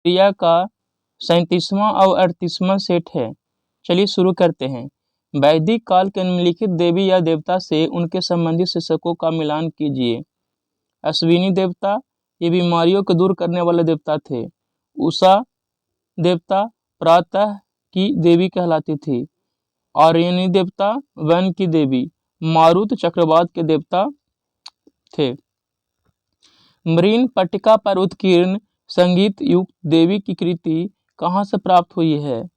क्रिया का 37वां और 38वां सेट है। चलिए शुरू करते हैं। वैदिक काल के निम्नलिखित देवी या देवता से उनके संबंधित शीर्षकों का मिलान कीजिए। अश्विनी देवता, ये बीमारियों को दूर करने वाले देवता थे। उषा देवता प्रातः की देवी कहलाती थी। आर्यनी देवता वन की देवी। मारुत चक्रवात के देवता थे। मरीन पट्टिका पर उत्कीर्ण संगीत युक्त देवी की कृति कहाँ से प्राप्त हुई है?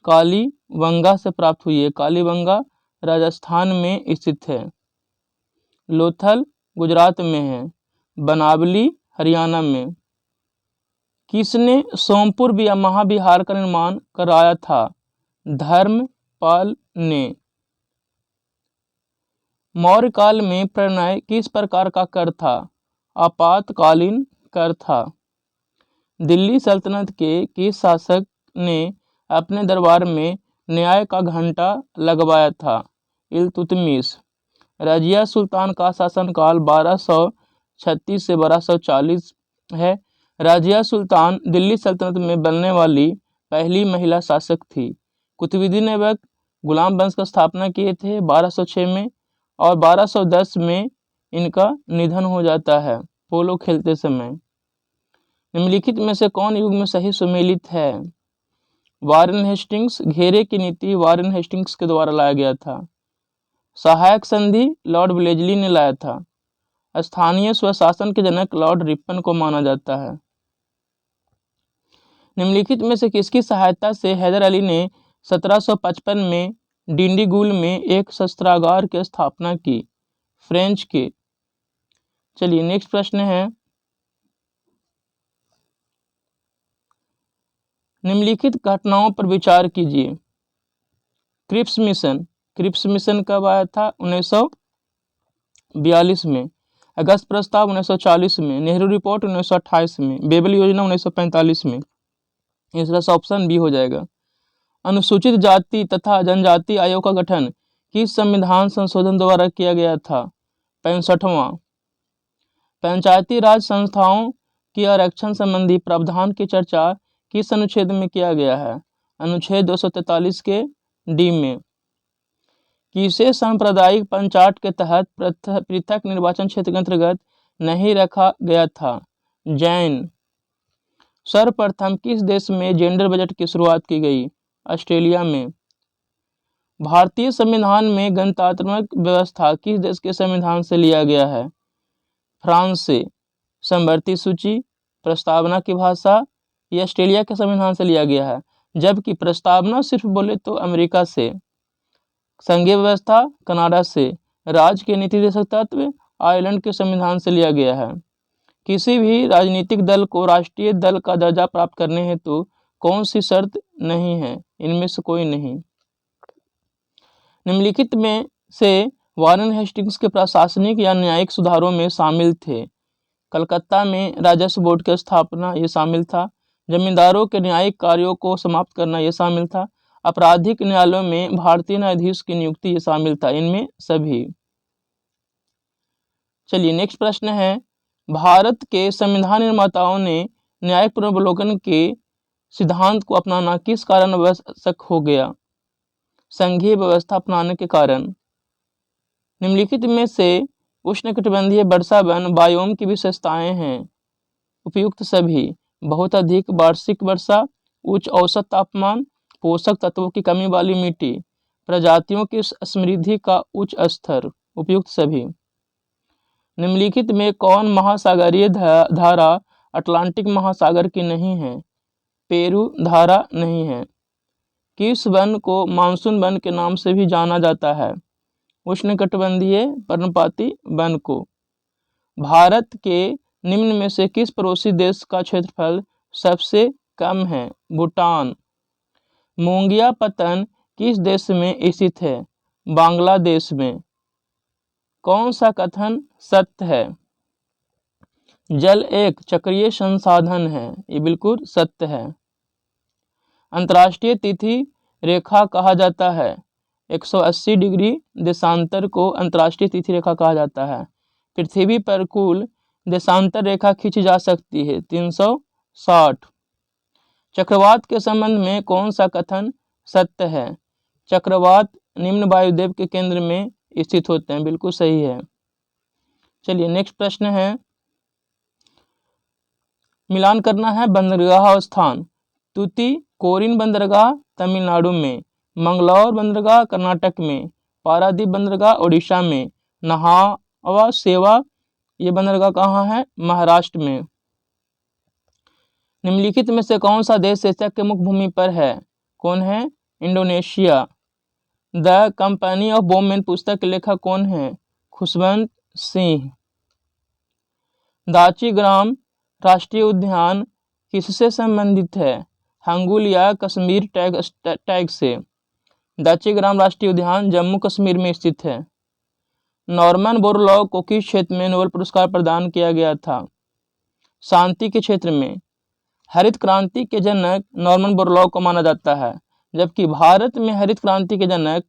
कालीबंगा से प्राप्त हुई है। कालीबंगा राजस्थान में स्थित है। लोथल गुजरात में है। बनावली हरियाणा में। किसने सोमपुर महाविहार का निर्माण कराया था? धर्मपाल ने। मौर्य काल में प्रणय किस प्रकार का कर था? आपातकालीन कर था। दिल्ली सल्तनत के किस शासक ने अपने दरबार में न्याय का घंटा लगवाया था? इल्तुतमिश। रजिया सुल्तान का शासनकाल 1236 से 1240 है। रजिया सुल्तान दिल्ली सल्तनत में बनने वाली पहली महिला शासक थी। कुतुबुद्दीन ऐबक गुलाम वंश का स्थापना किए थे 1206 में और 1210 में इनका निधन हो जाता है पोलो खेलते समय। निम्नलिखित में से कौन युग में सही सुमेलित है? Warren Hastings. घेरे की नीति वारेन हेस्टिंग्स के द्वारा लाया गया था। सहायक संधि लॉर्ड ब्लेजली ने लाया था। स्थानीय स्वशासन के जनक लॉर्ड रिपन को माना जाता है। निम्नलिखित में से किसकी सहायता से हैदर अली ने 1755 में डिंडीगुल में एक शस्त्रागार की स्थापना की? फ्रेंच के। चलिए नेक्स्ट प्रश्न है। निम्नलिखित घटनाओं पर विचार कीजिए। Cripps mission. क्रिप्स मिशन कब आया था? 1942 में। अगस्त प्रस्ताव 1940 में। नेहरू रिपोर्ट 1928 में। बेबल योजना 1945 में। इसका ऑप्शन बी हो जाएगा। अनुसूचित जाति तथा जनजाति आयोग का गठन किस संविधान संशोधन द्वारा किया गया था? 65वां। पंचायती राज संस्थाओं के आरक्षण संबंधी प्रावधान की चर्चा किस अनुच्छेद में किया गया है? अनुच्छेद 243 के डी में। किसे सांप्रदायिक पंचायत के तहत पृथक निर्वाचन क्षेत्र के अंतर्गत नहीं रखा गया था? जैन। सर्वप्रथम किस देश में जेंडर बजट की शुरुआत की गई? ऑस्ट्रेलिया में। भारतीय संविधान में गणतांत्रिक व्यवस्था किस देश के संविधान से लिया गया है? फ्रांस से। समवर्ती सूची, प्रस्तावना की भाषा, ये ऑस्ट्रेलिया के संविधान से लिया गया है, जबकि प्रस्तावना सिर्फ बोले तो अमेरिका से। संघीय व्यवस्था कनाडा से। राज्य के नीति देशक तत्व आयरलैंड के संविधान से लिया गया है। किसी भी राजनीतिक दल को राष्ट्रीय दल का दर्जा प्राप्त करने हेतु कौन सी शर्त नहीं है? इनमें से कोई नहीं। निम्नलिखित में से वारेन हेस्टिंग्स के प्रशासनिक या न्यायिक सुधारों में शामिल थे? कलकत्ता में राजस्व बोर्ड की स्थापना ये शामिल था। जमींदारों के न्यायिक कार्यों को समाप्त करना ये शामिल था। आपराधिक न्यायालयों में भारतीय न्यायाधीश की नियुक्ति ये शामिल था। इनमें सभी। चलिए नेक्स्ट प्रश्न है। भारत के संविधान निर्माताओं ने न्यायिक पुनर्वलोकन के सिद्धांत को अपनाना किस कारण आवश्यक हो गया? संघीय व्यवस्था अपनाने के कारण। निम्नलिखित में से उष्णकटिबंधीय वर्षा वन बायोम की विशेषताएं हैं? उपयुक्त सभी। बहुत अधिक वार्षिक वर्षा, उच्च औसत तापमान, पोषक तत्वों की कमी वाली मिट्टी, प्रजातियों की समृद्धि का उच्च स्तर। उपयुक्त सभी। निम्नलिखित में कौन महासागरीय धारा अटलांटिक महासागर की नहीं है? पेरू धारा नहीं है। किस वन को मानसून वन के नाम से भी जाना जाता है? उष्णकटिबंधीय पर्णपाती वन को। भारत के निम्न में से किस पड़ोसी देश का क्षेत्रफल सबसे कम है? भूटान। मोंगिया पत्तन किस देश में स्थित है? बांग्लादेश में। कौन सा कथन सत्य है? जल एक चक्रीय संसाधन है। ये बिल्कुल सत्य है। अंतर्राष्ट्रीय तिथि रेखा कहा जाता है? 180 डिग्री देशांतर को अंतर्राष्ट्रीय तिथि रेखा कहा जाता है। पृथ्वी पर कुल देशांतर रेखा खींची जा सकती है 360। चक्रवात के संबंध में कौन सा कथन सत्य है? चक्रवात निम्न वायुदेव के केंद्र में स्थित होते हैं, बिल्कुल सही है। चलिए नेक्स्ट प्रश्न है, मिलान करना है बंदरगाह स्थान। तूतीकोरिन बंदरगाह तमिलनाडु में, मंगलौर बंदरगाह कर्नाटक में, पारादीप बंदरगाह उड़ीसा में, नहावा सेवा ये बंदरगाह कहाँ है? महाराष्ट्र में। निम्नलिखित में से कौन सा देश एशिया के मुख्य भूमि पर है? कौन है? Indonesia. The company of Bowman पुस्तक के लेखक कौन है? खुशवंत सिंह। दाची-ग्राम राष्ट्रीय उद्यान किससे संबंधित है? हंगुल या कश्मीर टैग से। दाची-ग्राम राष्ट्रीय उद्यान जम्मू कश्मीर में स्थित है। नॉर्मन बोरलॉग को किस क्षेत्र में नोबेल पुरस्कार प्रदान किया गया था? शांति के क्षेत्र में। हरित क्रांति के जनक नॉर्मन बोरलॉग को माना जाता है, जबकि भारत में हरित क्रांति के जनक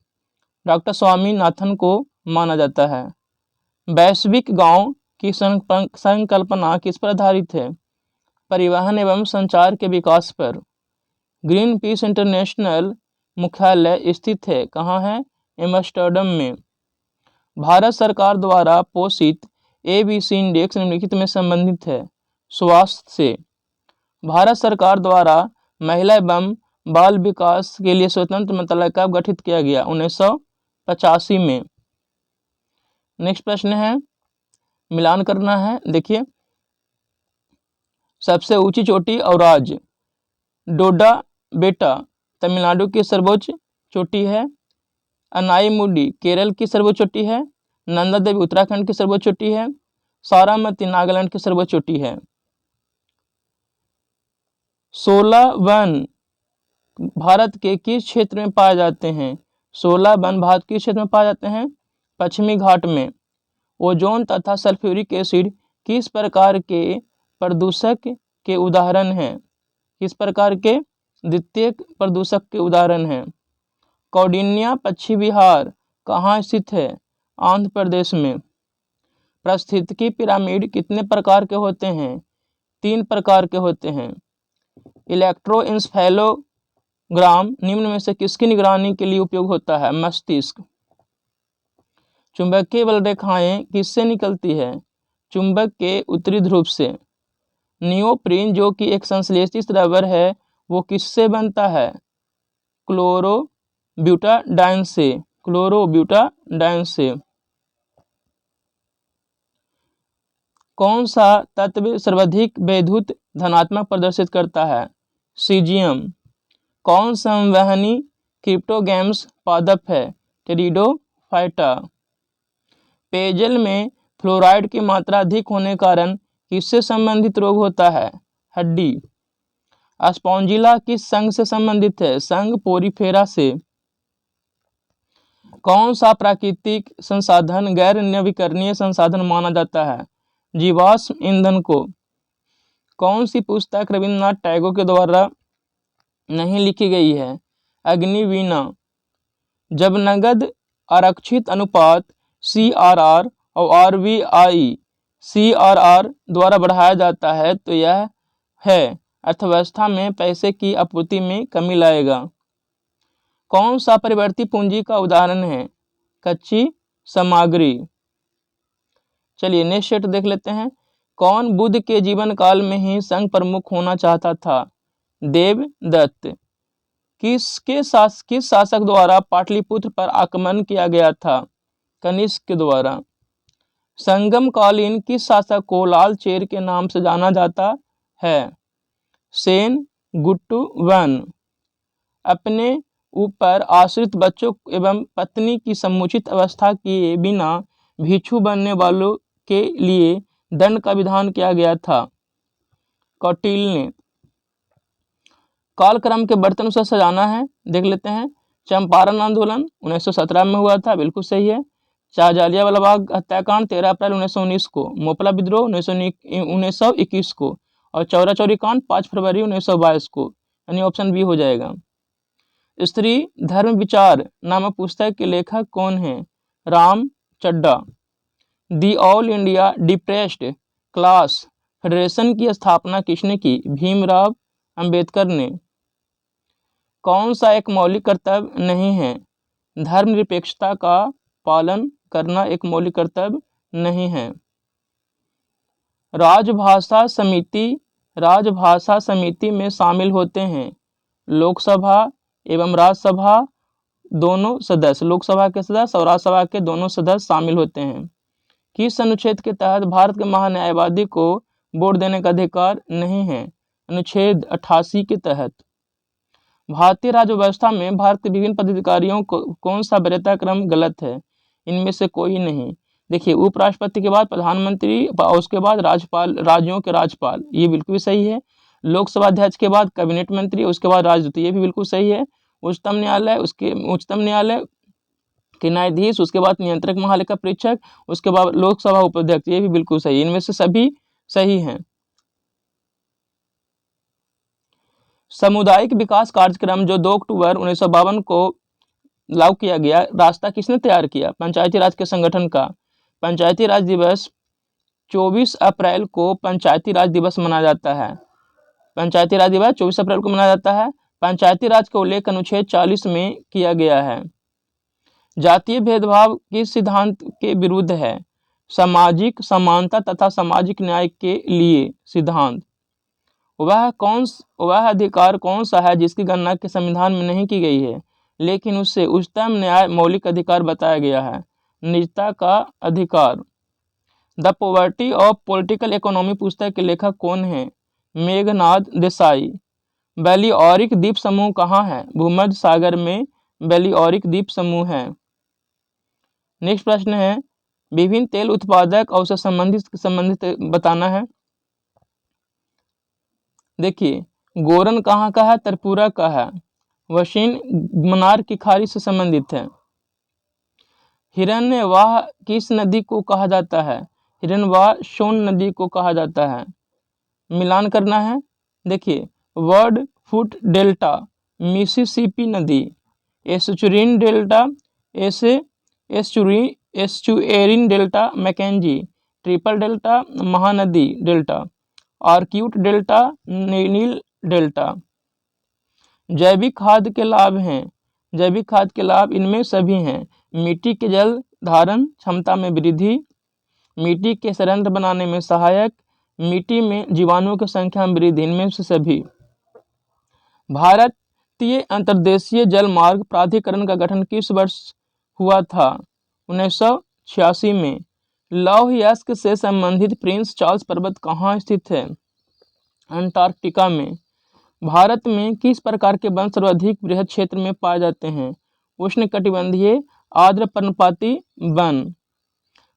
डॉक्टर स्वामीनाथन को माना जाता है। वैश्विक गांव की संकल्पना किस पर आधारित है? परिवहन एवं संचार के विकास पर। ग्रीन पीस इंटरनेशनल मुख्यालय स्थित है कहाँ है? एम्स्टर्डम में। भारत सरकार द्वारा पोषित ABC इंडेक्स निम्नलिखित में संबंधित है? स्वास्थ्य से। भारत सरकार द्वारा महिला एवं बाल विकास के लिए स्वतंत्र मंत्रालय कब गठित किया गया? 1985 में। नेक्स्ट प्रश्न है, मिलान करना है। देखिए, सबसे ऊंची चोटी और राज्य। डोडा बेटा तमिलनाडु की सर्वोच्च चोटी है। अनाईमुडी केरल की सर्वोच्च चोटी है। नंदा देवी उत्तराखंड की सर्वोच्च चोटी है। सारामती नागालैंड की सर्वोच्च चोटी है। 16 वन भारत के किस क्षेत्र में पाए जाते हैं? 16 वन भारत किस क्षेत्र में पाए जाते हैं? पश्चिमी घाट में। ओजोन तथा सल्फ्यूरिक एसिड किस प्रकार के प्रदूषक के उदाहरण हैं? किस प्रकार के द्वितीयक प्रदूषक के उदाहरण हैं? कौंडिन्या पक्षी विहार कहाँ स्थित है? आंध्र प्रदेश में। पारिस्थितिकी पिरामिड कितने प्रकार के होते हैं? 3 प्रकार के होते हैं। इलेक्ट्रोएन्सेफेलोग्राम निम्न में से किसकी निगरानी के लिए उपयोग होता है? मस्तिष्क। चुंबकीय बल रेखाएं किससे निकलती है? चुंबक के उत्तरी ध्रुव से। नियोप्रीन जो कि एक संश्लेषित रबर है, वो किससे बनता है? क्लोरोब्यूटाडाइन से। क्लोरोब्यूटाडाइन से। कौन सा तत्व सर्वाधिक वैद्युत धनात्मक प्रदर्शित करता है? सीजियम। कौन संवहनी क्रिप्टोगैम्स पादप है? टेरिडोफाइटा। पेयजल में फ्लोराइड की मात्रा अधिक होने के कारण किससे संबंधित रोग होता है? हड्डी। स्पॉन्जिला किस संघ से संबंधित है? संघ पोरीफेरा से। कौन सा प्राकृतिक संसाधन गैर नवीकरणीय संसाधन माना जाता है? जीवाश्म ईंधन को। कौन सी पुस्तक रविन्द्रनाथ टैगोर के द्वारा नहीं लिखी गई है? अग्निवीणा। जब नगद आरक्षित अनुपात CRR और RBI CRR द्वारा बढ़ाया जाता है तो यह है अर्थव्यवस्था में पैसे की आपूर्ति में कमी लाएगा। कौन सा परिवर्ती पूंजी का उदाहरण है? कच्ची सामग्री। चलिए नेक्स्ट सेट देख लेते हैं। कौन बुद्ध के जीवन काल में ही संघ प्रमुख होना चाहता था? देवदत्त। किस शासक द्वारा पाटलिपुत्र पर आक्रमण किया गया था? कनिष्क के द्वारा। संगम कालीन किस शासक को लाल चेर के नाम से जाना जाता है? सेन गुट्टू वन। अपने ऊपर आश्रित बच्चों एवं पत्नी की समुचित अवस्था किए बिना भिक्षु बनने वालों के लिए दंड का विधान किया गया था? कौटिल्य ने। कालक्रम के बर्तन से सजाना है, देख लेते हैं। चंपारण आंदोलन 1917 में हुआ था, बिल्कुल सही है। जालियांवाला बाग हत्याकांड 13 अप्रैल 1919 को। मोपला विद्रोह 1921 को। और चौरा चौरी कांड 5 फरवरी 1922 को, यानी ऑप्शन बी हो जाएगा। स्त्री धर्म विचार नामक पुस्तक के लेखक कौन है? Ram Chadha. The all India depressed class federation की स्थापना किसने की? भीमराव अंबेडकर ने। कौन सा एक मौलिक कर्तव्य नहीं है? धर्मनिरपेक्षता का पालन करना एक मौलिक कर्तव्य नहीं है। राजभाषा समिति में शामिल होते हैं लोकसभा एवं राज्यसभा दोनों सदस्य, लोकसभा के सदस्य और राज्यसभा के दोनों सदस्य शामिल होते हैं। किस अनुच्छेद के तहत भारत के महान्यायवादी को वोट देने का अधिकार नहीं है? अनुच्छेद 88 के तहत। भारतीय राज्य व्यवस्था में भारत के विभिन्न पदाधिकारियों को कौन सा वरीयता क्रम गलत है? इनमें से कोई नहीं। देखिए, उपराष्ट्रपति के बाद प्रधानमंत्री और उसके बाद राज्यपाल, राज्यों के राज्यपाल, ये बिल्कुल भी सही है। लोकसभा अध्यक्ष के बाद कैबिनेट मंत्री, उसके बाद राष्ट्रपति, ये भी बिल्कुल सही है। उच्चतम न्यायालय के न्यायाधीश, उसके बाद नियंत्रक महालेखा परीक्षक, उसके बाद लोकसभा उपाध्यक्ष, ये भी बिल्कुल सही है। इनमें से सभी सही हैं। सामुदायिक विकास कार्यक्रम जो 2 अक्टूबर 1952 को लागू किया गया, रास्ता किसने तैयार किया? पंचायती राज के संगठन का। पंचायती राज दिवस 24 अप्रैल को पंचायती राज दिवस मनाया जाता है। पंचायती राज दिवस 24 अप्रैल को मनाया जाता है। पंचायती राज का उल्लेख अनुच्छेद 40 में किया गया है। जातीय भेदभाव किस सिद्धांत के विरुद्ध है? सामाजिक समानता तथा सामाजिक न्याय के लिए सिद्धांत। वह अधिकार कौन सा है जिसकी गणना के संविधान में नहीं की गई है, लेकिन उससे उच्चतम न्याय मौलिक अधिकार बताया गया है? निजता का अधिकार। The poverty of political economy पुस्तक के लेखक कौन है? मेघनाद देसाई। बैलिओरिक द्वीप समूह कहाँ है? भूमध्य सागर में बैलिओरिक द्वीप समूह है। नेक्स्ट प्रश्न है, विभिन्न तेल उत्पादक और उससे संबंधित बताना है। देखिए, गोरन कहाँ का है? त्रिपुरा का है। वशीन मनार की खाड़ी से संबंधित है। हिरण्यवाह किस नदी को कहा जाता है? हिरण्यवाह सोन नदी को कहा जाता है। मिलान करना है। देखिए, वर्ड फुट डेल्टा मिसिसिपी नदी, estuarine delta estuarine delta Mackenzie, triple delta Mahanadi delta, arcuate delta नील डेल्टा। जैविक खाद के लाभ हैं। जैविक खाद के लाभ इनमें सभी हैं। मिट्टी के जल धारण क्षमता में वृद्धि, मिट्टी के संरंध्र बनाने में सहायक, मिट्टी में जीवाणुओं की संख्या में वृद्धि, इनमें से सभी। भारतीय अंतर्देशीय जल मार्ग प्राधिकरण का गठन किस वर्ष हुआ था? 1986 में। लौह अयस्क से संबंधित प्रिंस चार्ल्स पर्वत कहाँ स्थित है? अंटार्कटिका में। भारत में किस प्रकार के वन सर्वाधिक बृहद क्षेत्र में पाए जाते हैं? उष्णकटिबंधीय आर्द्र पर्णपाती वन।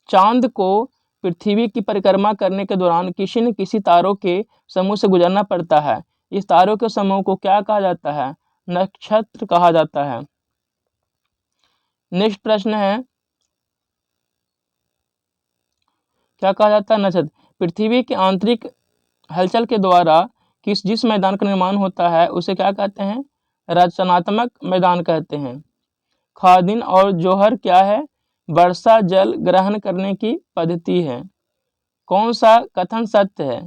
चांद को पृथ्वी की परिक्रमा करने के दौरान किसी न किसी तारों के समूह से गुजरना पड़ता है। इस तारों के समूह को क्या कहा जाता है? नक्षत्र कहा जाता है। नेक्स्ट प्रश्न है, क्या कहा जाता है? नक्षत्र। पृथ्वी के आंतरिक हलचल के द्वारा जिस मैदान का निर्माण होता है उसे क्या कहते हैं? रचनात्मक मैदान कहते हैं। खादिन और जोहर क्या है? वर्षा जल ग्रहण करने की पद्धति है। कौन सा कथन सत्य है?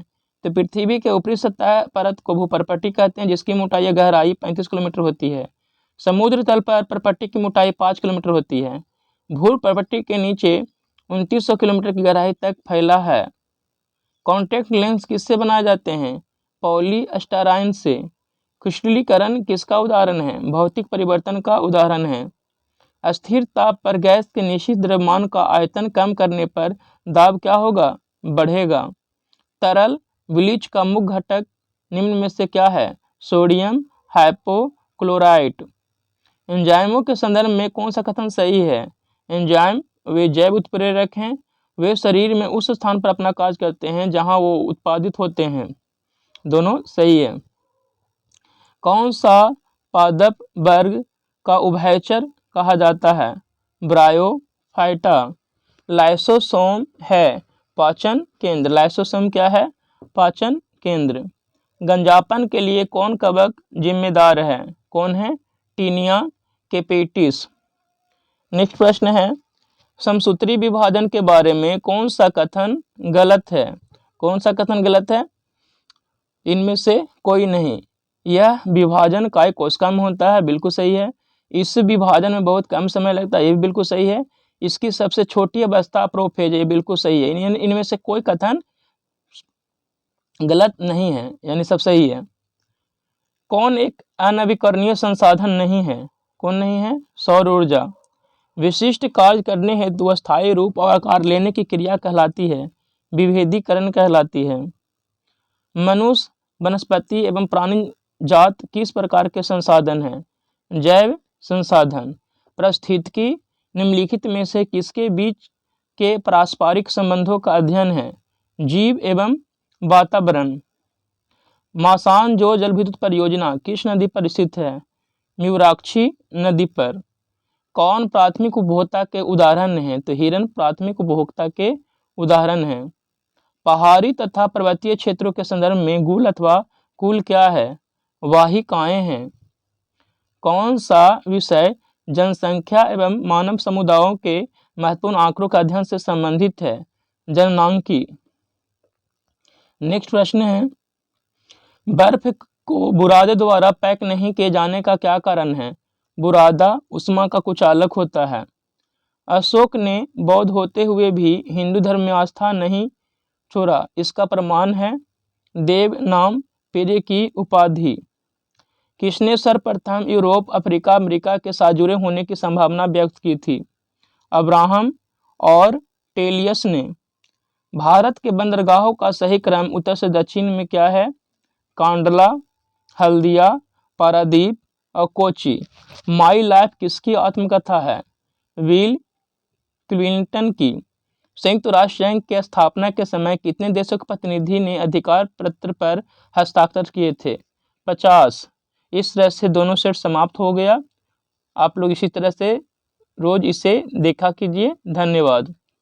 तो पृथ्वी के ऊपरी सतह परत को भूपर्पट्टी कहते हैं, जिसकी मोटाई या गहराई 35 किलोमीटर होती है। समुद्र तल पर पर्पट्टी की मोटाई 5 किलोमीटर होती है। भूपर्पट्टी के नीचे 2900 किलोमीटर की गहराई तक फैला है। कॉन्टैक्ट लेंस किससे बनाए जाते हैं? पॉलीस्टाइरीन से। क्रिस्टलीकरण किसका उदाहरण है? भौतिक परिवर्तन का उदाहरण है। अस्थिर ताप पर गैस के निश्चित द्रव्यमान का आयतन कम करने पर दाब क्या होगा? बढ़ेगा। तरल ब्लीच का मुख्य घटक निम्न में से क्या है? Sodium hypochlorite. एंजाइमों के संदर्भ में कौन सा कथन सही है? एंजाइम वे जैव उत्प्रेरक हैं, वे शरीर में उस स्थान पर अपना कार्य करते हैं जहां वो उत्पादित होते हैं। दोनों सही है। कौन सा पादप वर्ग का उभयचर कहा जाता है? ब्रायोफाइटा। लाइसोसोम है पाचन केंद्र। लाइसोसोम क्या है? पाचन केंद्र। गंजापन के लिए कौन कवक जिम्मेदार है? कौन है? टीनिया केपेटिस। नेक्स्ट प्रश्न है, समसूत्री विभाजन के बारे में कौन सा कथन गलत है? कौन सा कथन गलत है? इनमें से कोई नहीं। यह विभाजन काय कोशिका में होता है, बिल्कुल सही है। इस विभाजन में बहुत कम समय लगता है, ये भी बिल्कुल सही है। इसकी सबसे छोटी अवस्था प्रोफेज है, ये बिल्कुल सही है। इनमें से कोई कथन गलत नहीं है, यानी सब सही है। कौन एक अनवीकरणीय संसाधन नहीं है? कौन नहीं है? सौर ऊर्जा। विशिष्ट कार्य करने हेतु अस्थायी रूप और आकार लेने की क्रिया कहलाती है, विभेदीकरण कहलाती है। मनुष्य, वनस्पति एवं प्राणी जात किस प्रकार के संसाधन हैं? जैव संसाधन। पारिस्थितिकी निम्नलिखित में से किसके बीच के पारस्परिक संबंधों का अध्ययन है? जीव एवं वातावरण। मासानजोर जल विद्युत परियोजना किस नदी पर स्थित है? म्यूराक्षी नदी पर। कौन प्राथमिक उपभोक्ता के उदाहरण हैं? तो हिरण प्राथमिक उपभोक्ता के उदाहरण हैं। पहाड़ी तथा पर्वतीय क्षेत्रों के संदर्भ में गुल अथवा कुल क्या है? वाहिकाएं हैं। कौन सा विषय जनसंख्या एवं मानव समुदायों के महत्वपूर्ण आंकड़ों का अध्ययन से संबंधित है? जननांकी। नेक्स्ट प्रश्न है, बर्फ को बुरादे द्वारा पैक नहीं किए जाने का क्या कारण है? बुरादा उष्मा का कुचालक होता है। अशोक ने बौद्ध होते हुए भी हिंदू धर्म में आस्था नहीं छोड़ा, इसका प्रमाण है देव नाम पेरे की उपाधि। किसने सर्वप्रथम यूरोप, अफ्रीका, अमेरिका के साथ जुड़े होने की संभावना व्यक्त की थी? अब्राहम और टेलियस ने। भारत के बंदरगाहों का सही क्रम उत्तर से दक्षिण में क्या है? कांडला, हल्दिया, पारादीप और कोची। माई लाइफ किसकी आत्मकथा है? विल क्लिंटन की। संयुक्त राष्ट्र संघ के स्थापना के समय कितने देशों के प्रतिनिधि ने अधिकार पत्र पर हस्ताक्षर किए थे? 50। इस तरह से दोनों सेट समाप्त हो गया। आप लोग इसी तरह से रोज इसे देखा कीजिए। धन्यवाद।